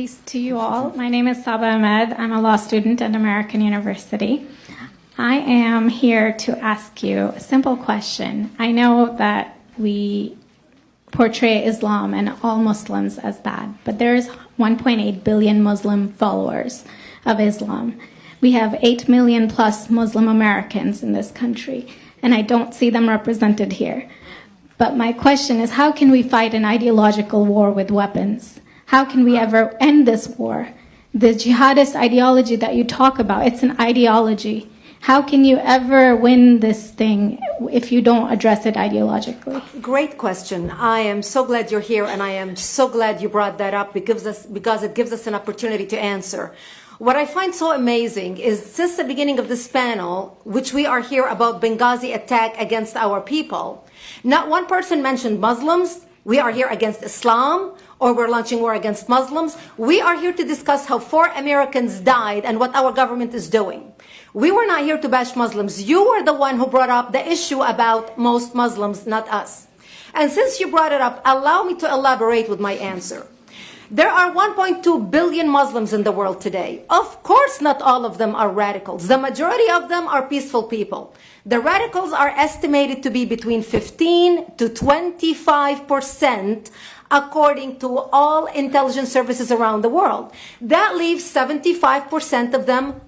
Peace to you all. My name is Saba Ahmed. I'm a law student at American University. I am here to ask you a simple question. I know that we portray Islam and all Muslims as bad, but there's 1.8 billion Muslim followers of Islam. We have 8 million plus Muslim Americans in this country, and I don't see them represented here. But my question is, how can we fight an ideological war with weapons? How can we ever end this war? The jihadist ideology that you talk about, it's an ideology. How can you ever win this thing if you don't address it ideologically? Great question. I am so glad you're here, and I am so glad you brought that up because it gives us an opportunity to answer. What I find so amazing is since the beginning of this panel, which we are here about Benghazi attack against our people, not one person mentioned Muslims. We are here against Islam, or we're launching war against Muslims. We are here to discuss how 4 Americans died and what our government is doing. We were not here to bash Muslims. You were the one who brought up the issue about most Muslims, not us. And since you brought it up, allow me to elaborate with my answer. There are 1.2 billion Muslims in the world today. Of course, not all of them are radicals. The majority of them are peaceful people. The radicals are estimated to be between 15 to 25%, according to all intelligence services around the world. That leaves 75% of them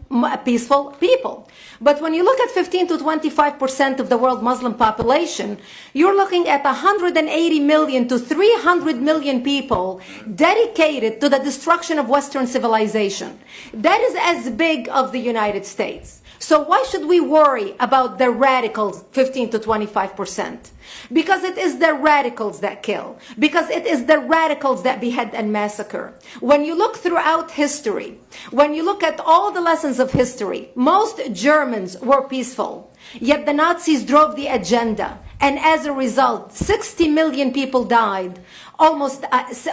peaceful people. But when you look at 15 to 25% of the world Muslim population, you're looking at 180 million to 300 million people dedicated to the destruction of Western civilization. That is as big of the United States. So why should we worry about the radicals, 15 to 25%? Because it is the radicals that kill. Because it is the radicals that behead and massacre. When you look throughout history, when you look at all the lessons of history, most Germans were peaceful. Yet the Nazis drove the agenda. And as a result, 60 million people died. Almost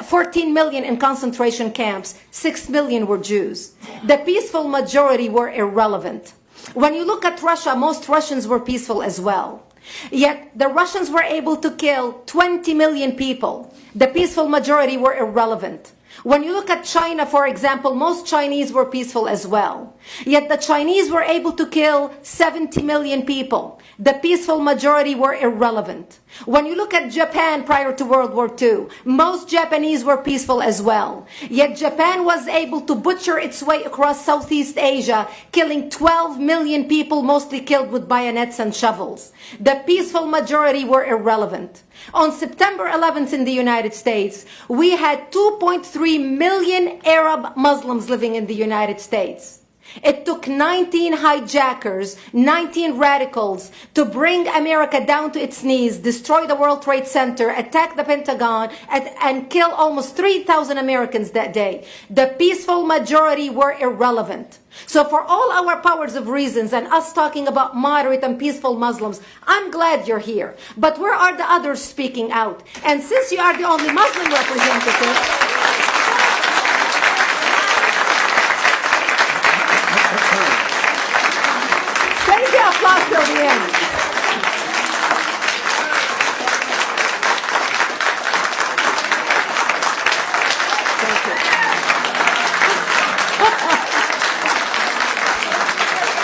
14 million in concentration camps. 6 million were Jews. The peaceful majority were irrelevant. When you look at Russia, most Russians were peaceful as well. Yet the Russians were able to kill 20 million people. The peaceful majority were irrelevant. When you look at China, for example, most Chinese were peaceful as well. Yet the Chinese were able to kill 70 million people. The peaceful majority were irrelevant. When you look at Japan prior to World War II, most Japanese were peaceful as well. Yet Japan was able to butcher its way across Southeast Asia, killing 12 million people, mostly killed with bayonets and shovels. The peaceful majority were irrelevant. On September 11th in the United States, we had 2.3 million Arab Muslims living in the United States. It took 19 hijackers, 19 radicals to bring America down to its knees, destroy the World Trade Center, attack the Pentagon, and kill almost 3,000 Americans that day. The peaceful majority were irrelevant. So for all our powers of reasons and us talking about moderate and peaceful Muslims, I'm glad you're here. But where are the others speaking out? And since you are the only Muslim representative, save the applause till the end. Thank you.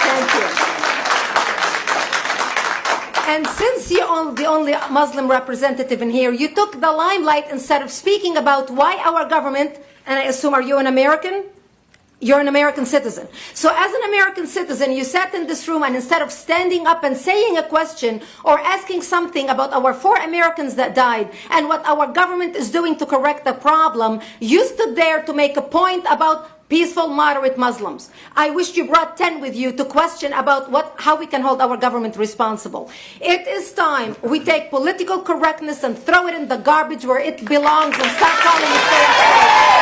Thank you. And since you're the only Muslim representative in here, you took the limelight instead of speaking about why our government, and I assume, are you an American? You're an American citizen. So as an American citizen, you sat in this room, and instead of standing up and saying a question or asking something about our 4 Americans that died and what our government is doing to correct the problem, you stood there to make a point about peaceful, moderate Muslims. I wish you brought 10 with you to question about how we can hold our government responsible. It is time we take political correctness and throw it in the garbage where it belongs and stop calling it fair.